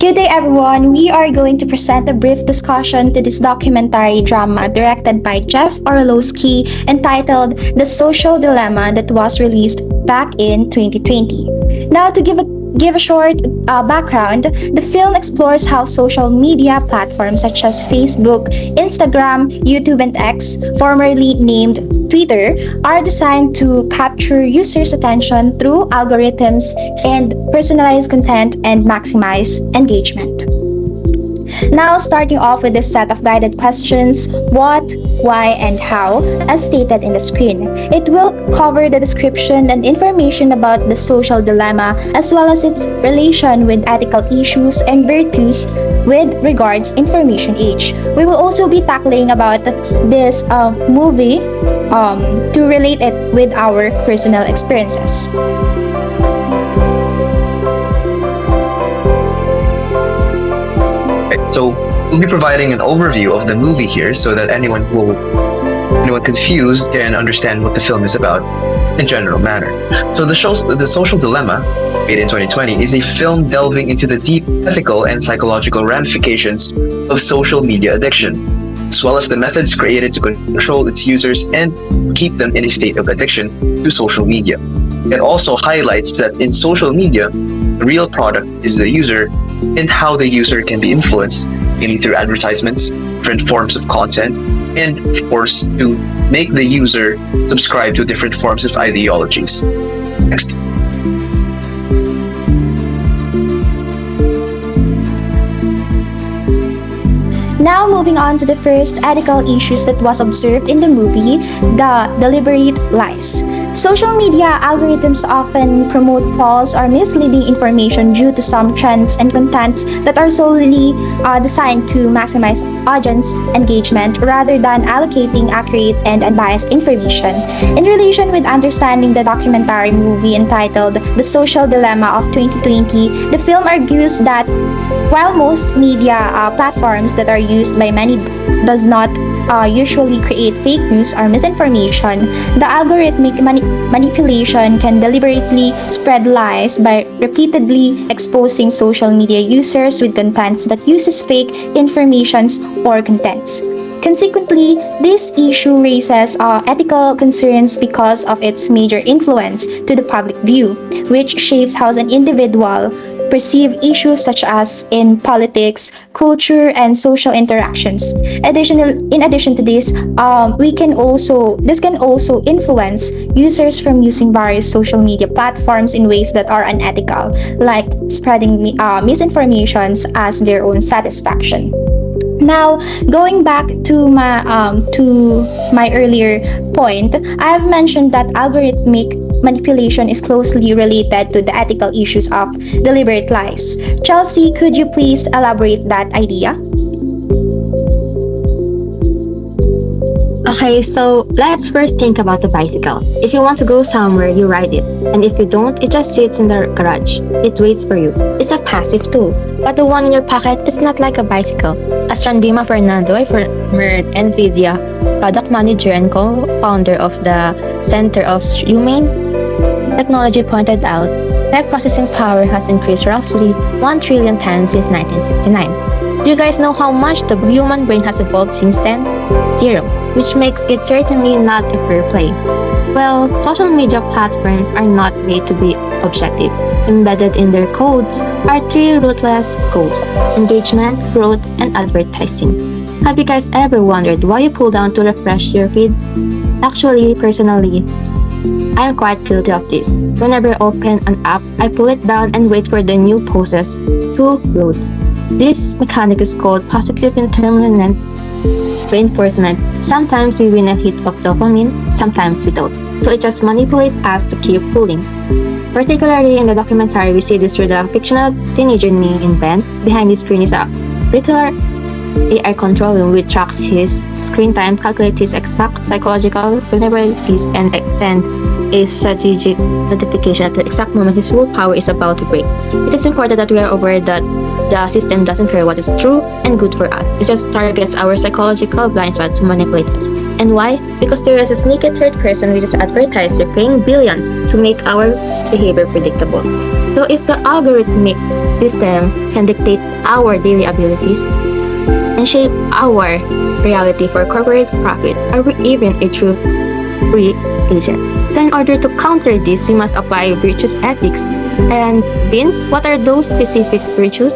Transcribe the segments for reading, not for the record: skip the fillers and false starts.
Good day, everyone. We are going to present a brief discussion to this documentary drama directed by Jeff Orlowski entitled The Social Dilemma that was released back in 2020. Now, to give a short background, the film explores how social media platforms such as Facebook, Instagram, YouTube, and X, formerly named Twitter, are designed to capture users' attention through algorithms and personalize content and maximize engagement. Now, starting off with this set of guided questions: what, why, and how, as stated in the screen. It will cover the description and information about the social dilemma as well as its relation with ethical issues and virtues with regards information age. We will also be tackling about this movie to relate it with our personal experiences. So we'll be providing an overview of the movie here so that anyone confused can understand what the film is about in general manner. So the Social Dilemma, made in 2020, is a film delving into the deep ethical and psychological ramifications of social media addiction, as well as the methods created to control its users and keep them in a state of addiction to social media. It also highlights that in social media, the real product is the user and how the user can be influenced, mainly through advertisements, different forms of content, and of course, to make the user subscribe to different forms of ideologies. Next. Now, moving on to the first ethical issues that was observed in the movie, the deliberate lies. Social media algorithms often promote false or misleading information due to some trends and contents that are solely designed to maximize audience engagement rather than allocating accurate and unbiased information. In relation with understanding the documentary movie entitled The Social Dilemma of 2020, the film argues that while most media platforms that are used by many does not usually create fake news or misinformation, the algorithmic manipulation can deliberately spread lies by repeatedly exposing social media users with contents that uses fake informations or contents. Consequently, this issue raises ethical concerns because of its major influence to the public view, which shapes how an individual perceive issues such as in politics, culture, and social interactions. In addition to this, this can also influence users from using various social media platforms in ways that are unethical, like spreading misinformations as their own satisfaction. Now, going back to my earlier point, I have mentioned that algorithmic manipulation is closely related to the ethical issues of deliberate lies. Chelsea, could you please elaborate that idea? Okay, so let's first think about the bicycle. If you want to go somewhere, you ride it. And if you don't, it just sits in the garage. It waits for you. It's a passive tool. But the one in your pocket is not like a bicycle. As Randima Fernando, a former NVIDIA product manager and co-founder of the Center of Humane Technology pointed out, tech processing power has increased roughly 1 trillion times since 1969. Do you guys know how much the human brain has evolved since then? Zero, which makes it certainly not a fair play. Well, social media platforms are not made to be objective. Embedded in their codes are three ruthless goals: engagement, growth, and advertising. Have you guys ever wondered why you pull down to refresh your feed? Actually, personally, I am quite guilty of this. Whenever I open an app, I pull it down and wait for the new posts to load. This mechanic is called positive intermittent reinforcement. Sometimes we win a hit of dopamine, sometimes we don't. So it just manipulates us to keep pulling. Particularly in the documentary, we see this through the fictional teenager named Ben. Behind the screen is a virtual AI control room which tracks his screen time, calculates his exact psychological vulnerabilities, and send a strategic notification at the exact moment his willpower is about to break. It is important that we are aware that the system doesn't care what is true and good for us. It just targets our psychological blind spot to manipulate us. And why? Because there is a sneaky third person which is advertiser paying billions to make our behavior predictable. So if the algorithmic system can dictate our daily abilities and shape our reality for corporate profit, are we even a true free agent? So in order to counter this, we must apply virtuous ethics. And Vince, what are those specific virtues?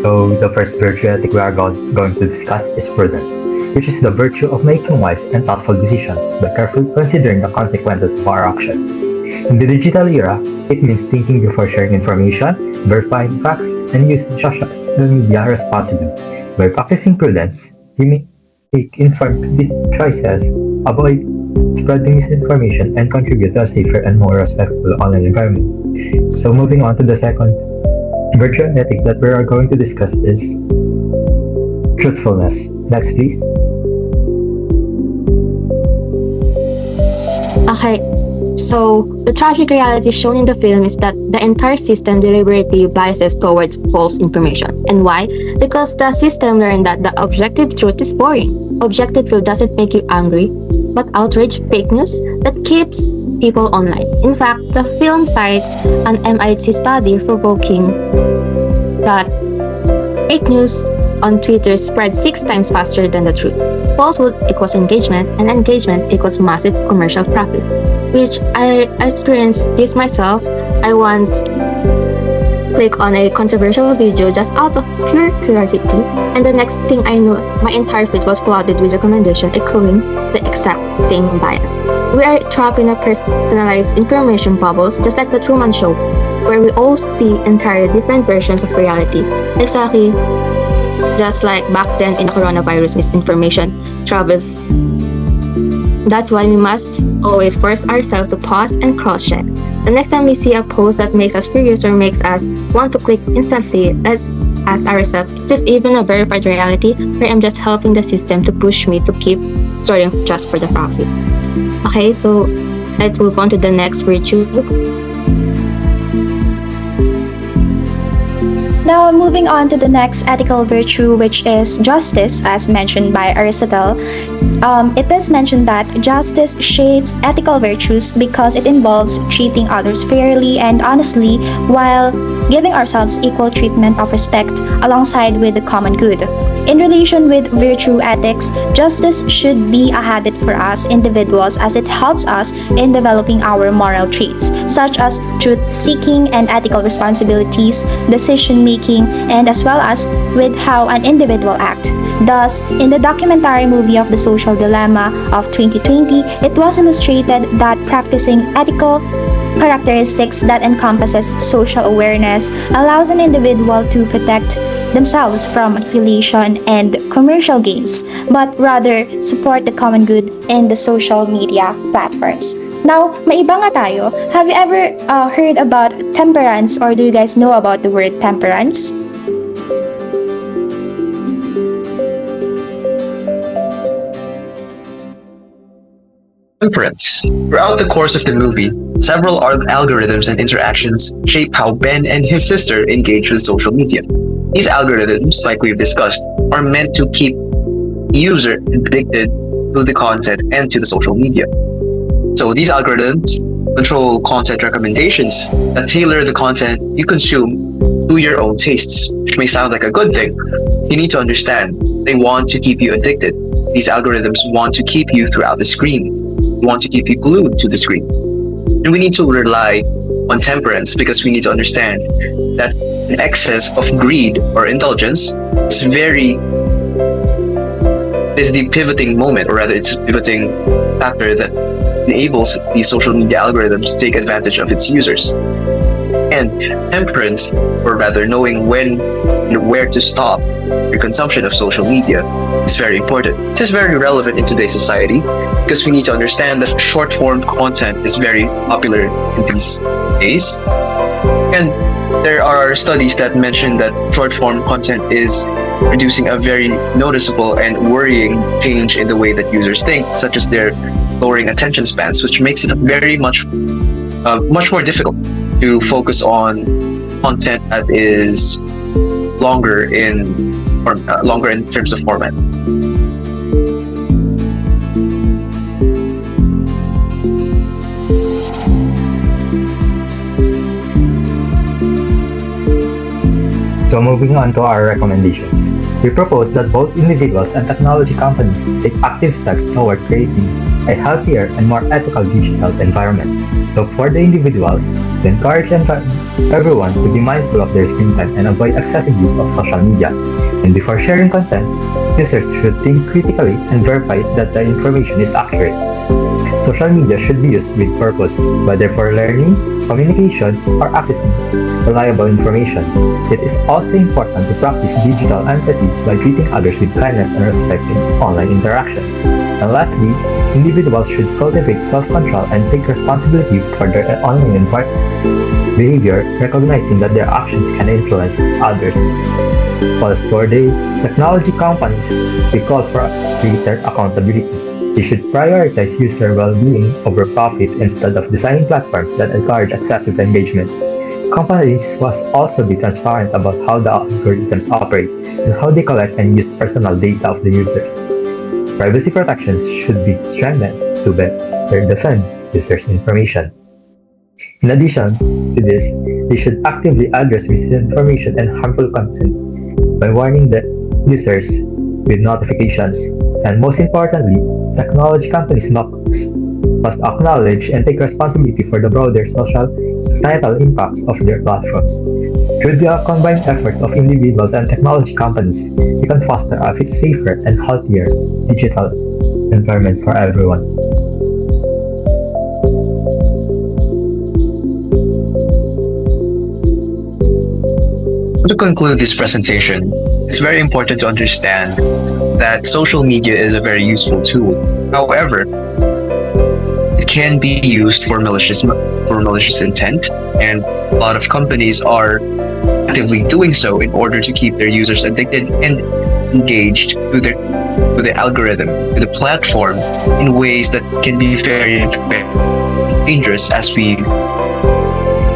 So the first virtue ethic we are going to discuss is prudence, which is the virtue of making wise and thoughtful decisions by carefully considering the consequences of our actions. In the digital era, it means thinking before sharing information, verifying facts, and using social media responsibly. By practicing prudence, we may make informed choices, avoid spreading misinformation, and contribute to a safer and more respectful online environment. So moving on to the second virtue ethic that we are going to discuss is truthfulness. Next, please. Okay, so the tragic reality shown in the film is that the entire system deliberately biases towards false information. And why? Because the system learned that the objective truth is boring. Objective truth doesn't make you angry, but outrage fake news that keeps people online. In fact, the film cites an MIT study provoking that fake news on Twitter spreads 6 times faster than the truth. Falsehood equals engagement, and engagement equals massive commercial profit, which I experienced this myself. I once clicked on a controversial video just out of pure curiosity, and the next thing I knew, my entire feed was flooded with recommendations echoing the exact same bias. We are trapped in a personalized information bubbles, just like the Truman Show, where we all see entirely different versions of reality. Exactly just like back then in the coronavirus misinformation travels. That's why we must always force ourselves to pause and cross-check. The next time we see a post that makes us curious or makes us want to click instantly, let's ask ourselves, is this even a verified reality, or am I just helping the system to push me to keep sorting just for the profit? Okay, so let's move on to the next virtue. Now, moving on to the next ethical virtue, which is justice, as mentioned by Aristotle. It does mention that justice shapes ethical virtues because it involves treating others fairly and honestly while giving ourselves equal treatment of respect alongside with the common good. In relation with virtue ethics, justice should be a habit for us individuals as it helps us in developing our moral traits, such as truth-seeking and ethical responsibilities, decision-making, and as well as with how an individual acts. Thus, in the documentary movie of The Social Dilemma of 2020, it was illustrated that practicing ethical characteristics that encompasses social awareness allows an individual to protect themselves from manipulation and commercial gains, but rather support the common good in the social media platforms. Now, maiba nga tayo. Have you ever heard about temperance, or do you guys know about the word temperance? Temperance. Throughout the course of the movie, several algorithms and interactions shape how Ben and his sister engage with social media. These algorithms, like we've discussed, are meant to keep the user addicted to the content and to the social media. So these algorithms control content recommendations that tailor the content you consume to your own tastes, which may sound like a good thing. You need to understand, they want to keep you addicted. These algorithms want to keep you throughout the screen. They want to keep you glued to the screen. And we need to rely on temperance because we need to understand that an excess of greed or indulgence is the pivoting moment, or rather it's a pivoting factor that enables these social media algorithms to take advantage of its users. And temperance, or rather knowing when and where to stop your consumption of social media, is very important. This is very relevant in today's society because we need to understand that short-form content is very popular in these days. And there are studies that mention that short-form content is producing a very noticeable and worrying change in the way that users think, such as their lowering attention spans, which makes it very much more difficult to focus on content that is longer in terms of format. So moving on to our recommendations. We propose that both individuals and technology companies take active steps toward creating a healthier and more ethical digital environment. So for the individuals, we encourage everyone to be mindful of their screen time and avoid excessive use of social media. And before sharing content, users should think critically and verify that the information is accurate. Social media should be used with purpose, whether for learning, communication, or accessing reliable information. It is also important to practice digital empathy by treating others with kindness and respect in online interactions. And lastly, individuals should cultivate self-control and take responsibility for their online behavior, recognizing that their actions can influence others. Whilst for the technology companies, we call for greater accountability. They should prioritize user well-being over profit instead of designing platforms that encourage excessive engagement. Companies must also be transparent about how the algorithms operate and how they collect and use personal data of the users. Privacy protections should be strengthened to better defend users' information. In addition to this, they should actively address misinformation and harmful content by warning the users with notifications. And most importantly, technology companies must acknowledge and take responsibility for the broader societal impacts of their platforms. Through the combined efforts of individuals and technology companies, we can foster a safer and healthier digital environment for everyone. To conclude this presentation, it's very important to understand that social media is a very useful tool. However, it can be used for malicious intent, and a lot of companies are actively doing so in order to keep their users addicted and engaged to the algorithm, to the platform, in ways that can be very dangerous, as we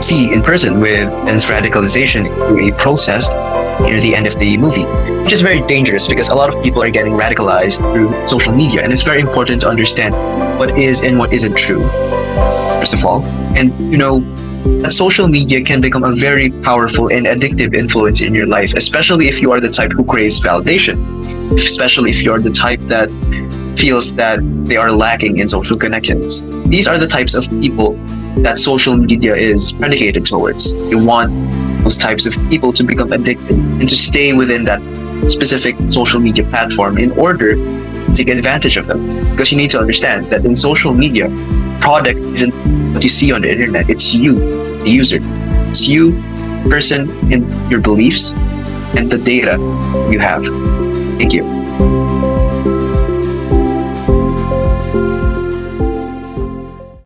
see in person with men's radicalization through a protest near the end of the movie, which is very dangerous because a lot of people are getting radicalized through social media, and it's very important to understand what is and what isn't true, first of all. And that social media can become a very powerful and addictive influence in your life, especially if you are the type who craves validation, especially if you're the type that feels that they are lacking in social connections. These are the types of people that social media is predicated towards. You want those types of people to become addicted and to stay within that specific social media platform in order to take advantage of them. Because you need to understand that in social media, product isn't what you see on the internet, it's you, the user. It's you, person, and your beliefs and the data you have. Thank you.